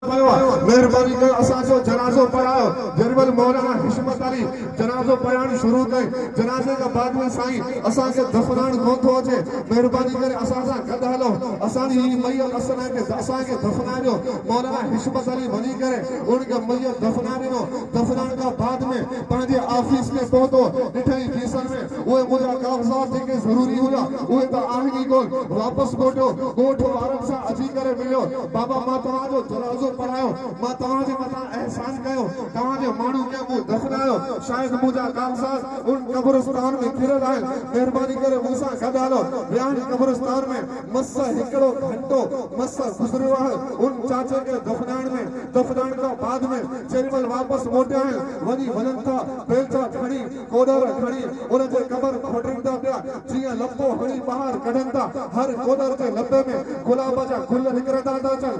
मेहरबानी कर असा जो जनाजो पढ़ाओ जरबल मौलाना हिशमत अली जनाजो पढ़ानी शुरू कई जनाजे का बाद में साईं असा के दफनान कोन थो अचे मेहरबानी कर असा सा गद हलो असानी ही मैयत असना के असा के दफनानो मौलाना हिशमत अली वनी करे उनके मैयत दफनानो दफनान का बाद में पांजे ऑफिस में पहुंचो डिठई फीसन में ओए मुजा कागजात के जरूरी होला ओए तो आहिनी को वापस गोठो आराम सा अजी करे मिलो बाबा मां तवा जो जनाजो पढ़ायो मां तवा जे मथा एहसान कयो तवा जे मानू के मु दफनायो शायद मुजा कागजात उन कब्रिस्तान में गिरल है मेहरबानी करे मूसा गदालो बयान कब्रिस्तान में मस्सा हिकड़ो घंटो मस्सा गुजरियो है उन चाचे के दफनान का बाद में चेरिमल वापस मोटे है वनी वलन था बेलचा खड़ी कोडर खड़ी उन जे कबर खोटरिंदा पिया जिया लपो हणी बाहर कढंदा हर कोडर के लपे में गुलाब जा गुल निकरदा था चल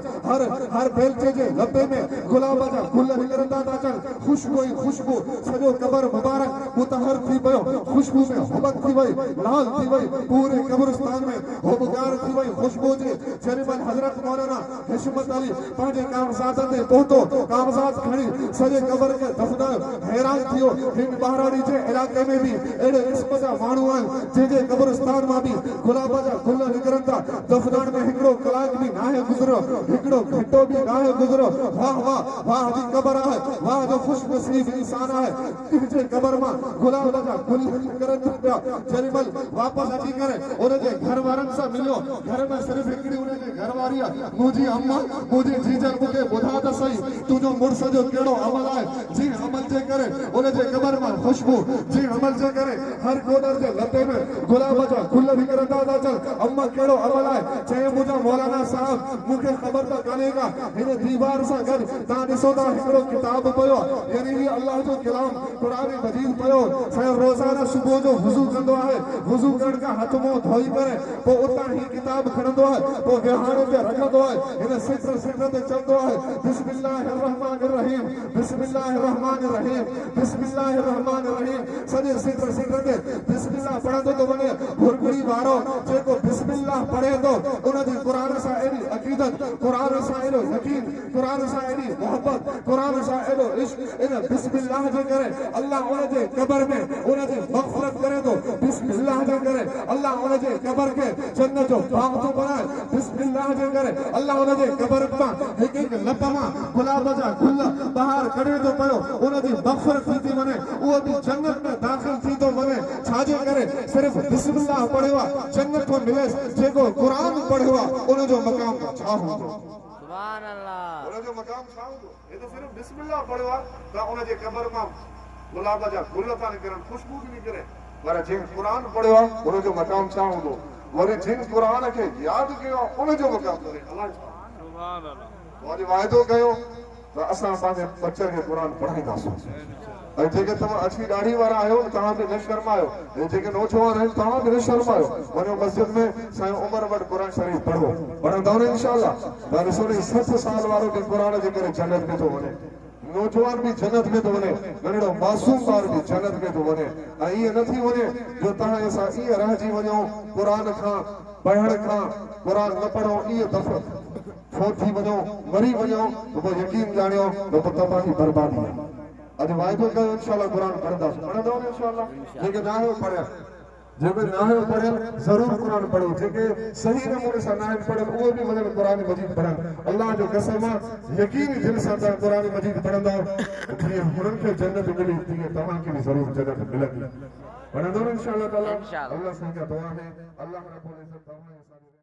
हर बेलचे जे लपे में गुलाब जा गुल निकरदा था चल खुशबू सजो कबर मुबारक मुतहर थी पयो खुशबू में हुबक थी वई लाल थी वई पूरे कब्रिस्तान में हुबकार थी वई खुशबू जे चेरिमल हजरत मौलाना हिशमत अली पांजे कागजात ते पहुंचो कागजात खणी सजे कबर के दफनायो हैरान थियो हिंद बहराड़ी जे इलाके में भी एड़े किस्म जा मानू आहिनि जे कब्रिस्तान मां भी गुलाब जा गुल निकरंदा दफनान में हिकड़ो कलाक भी नाहे गुजरो हिकड़ो घंटो भी नाहे गुजरो वाह वाह वाह जी कबर है वाह जो खुशनसीब इंसान है जे कबर में गुलाब जा गुल निकरंदा जरिमल वापस अची करे उन जे घर वारन सा मिलो घर में सिर्फ हिकड़ी उन जे घर वारी मुजी अम्मा मुजी जीजर मुके बुधा त सही तुजो मुर्स जो केड़ो अमल है जी अमल जे करे उन जे कबर में खुशबू जी अमल जे करे हर कोडर जे लपे में गुलाब जा गुल निकरंदा था चल अम्मा केड़ो अमल है चे मुजा मौलाना साहब मुके खबर त कानेगा इन दीवार सा गड ता दिसो ता हिकड़ो किताब पयो यानी अल्लाह जो कलाम कुरान मजीद पयो सय रोजाना सुबह जो वुजू कंदो है वुजू करण का हाथ मुंह धोई करे पो उता ही किताब खणंदो है पो विहाणे ते रखंदो है इन सिटर ते चलदो है बिस्मिल्लाहिर रहमानिर रहीम बिस्मिल्लाहिर रहमानिर रहीम बिस्मिल्लाहिर रहमानिर रहीम सजे सिटर ते बिस्मिल्लाह पढ़ंदो तो वने भुरकड़ी वारो जेको बिस्मिल्लाह पढ़े तो उनजी कुरान सा एडी अकीदत कुरान सा एडो यकीन कुरान सा एडी मोहब्बत कुरान सा एडो इश्क इन बिस्मिल्लाह जे करे अल्लाह उन जे कबर में उन जे मग़फ़िरत करे तो बिस्मिल्लाह जे करे अल्लाह उन जे कबर के जन्नत जो बाग तो बनाए बिस्मिल्लाह जे करे अल्लाह उन जे कबर मां एक एक लप मां गुलाब जा गुल बाहर कढे तो पयो उन जी मग़फ़िरत थी वने वो भी जन्नत में दाखिल थी तो वने छाजे करे सिर्फ बिस्मिल्लाह पढ़वा जन्नत को मिले जेको कुरान पढ़वा उन जो मकाम छा होंदो सुभान अल्लाह उन जो मकाम छा होंदो ये तो सिर्फ बिस्मिल्लाह पढ़वा ता उन जे कबर मां गुलाब जा गुल था निकरन खुशबू भी निकरे पर जिन कुरान पढ़वा उन जो मकाम छा होंदो वरी जिन कुरान के याद कयो उन जो मकाम करे अल्लाह सुभान अल्लाह और वायदो कयो तो असा पांजे बच्चे के कुरान पढ़ाईंदासो ऐं जेके तव्हां अची दाढ़ी वारा आहियो तव्हां बि न शर्मायो ऐं जेके नौजवान आहिनि तव्हां बि न शर्मायो वञो मस्जिद में साईं उमर वटि क़ुरान शरीफ़ पढ़ो पढ़ंदव न इंशाअल्लाह त ॾिसो 60 साल वारो के क़ुरान जे करे जन्नत में थो वञे नौजवान भी जन्नत में तो वने नंढड़ो मासूम ॿार भी जन्नत में तो वने ऐं ईअं न थी वने जो तव्हां असां ईअं रहिजी वञूं क़ुरान खां पढ़ण खां क़ुरान न पढ़ो ईअं दफ़ो फोत थी वञो मरी वञो तो पोइ यकीन ॼाणियो तो तव्हांजी बर्बादी आहे अॼु वाइदो कयो इंशाअल्लाह क़ुरान पढ़ंदासीं पढ़ंदव न इंशाअल्लाह जेके ना आहियो पढ़ियल जेके ना आहियो पढ़ियल ज़रूर क़ुरान पढ़ो जेके सही नमूने सां ना आहिनि पढ़ियल उहे बि वञनि क़ुरान मजीद पढ़नि अल्लाह जो कसम आहे यकीनी दिलि सां तव्हां क़ुरान मजीद पढ़ंदव जीअं हुननि खे जन्नत मिली तीअं तव्हांखे बि ज़रूर जन्नत मिलंदी पढ़ंदव इंशाअल्लाह ताला अल्लाह सां दुआ है अल्लाह रब्बुल इज्जत तव्हां